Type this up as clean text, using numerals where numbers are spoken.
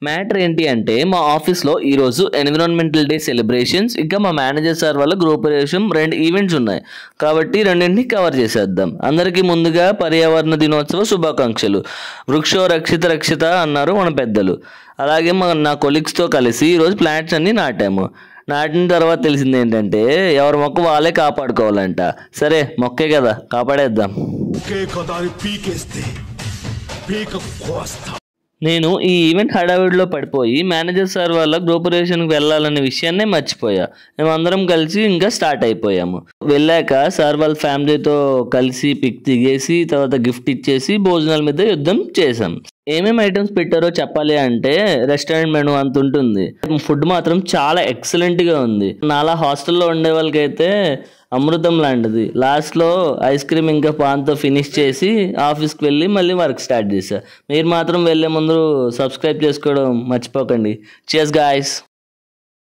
Matter ఏంటి అంటే మా ఆఫీస్లో ఈరోజు ఎన్విరాన్మెంటల్ డే సెలబ్రేషన్స్ ఇంకా మా మేనేజర్ సార్ వాళ్ళ గృహప్రవేశం 2 ఈవెంట్స్ ఉన్నాయి. కాబట్టి రెండింటిని కవర్ చేసేద్దాం. అందరికీ ముందుగా పర్యావరణ దినోత్సవ శుభాకాంక్షలు. వృక్షో రక్షిత రక్షిత అన్నారు మన పెద్దలు. అలాగే నా కొలీగ్స్తో కలిసి ఈరోజు ప్లాంట్స్ అన్ని నాటాము. నాటిన తర్వాత తెలిసింది ఏంటంటే ఎవరి మొక్క వాళ్ళే కాపాడుకోవాలంట. సరే మొక్కే కదా కాపాడేద్దాం. నేను ఈ ఈవెంట్ హడావిడిలో పడిపోయి మేనేజర్ సార్ వాళ్ళ గృహప్రవేశానికి వెళ్ళాలనే విషయాన్నే మర్చిపోయా. మేమందరం కలిసి ఇంకా స్టార్ట్ అయిపోయాము. వెళ్ళాక సార్ వాళ్ళ ఫ్యామిలీతో కలిసి పిక్ దిగేసి తర్వాత గిఫ్ట్ ఇచ్చేసి భోజనాల మీద యుద్ధం చేసాం. ఏమేమి ఐటమ్స్ పెట్టారో చెప్పాలి అంటే రెస్టారెంట్ మెనూ అంత ఉంటుంది. ఫుడ్ మాత్రం చాలా ఎక్సలెంట్గా ఉంది. నాలా హాస్టల్లో ఉండే వాళ్ళకైతే అమృతం లాంటిది. లాస్ట్లో ఐస్ క్రీమ్ ఇంకా పాన్తో ఫినిష్ చేసి ఆఫీస్కి వెళ్ళి మళ్ళీ వర్క్ స్టార్ట్ చేశా. మీరు మాత్రం వెళ్ళే ముందు సబ్స్క్రైబ్ చేసుకోవడం మర్చిపోకండి. cheers guys.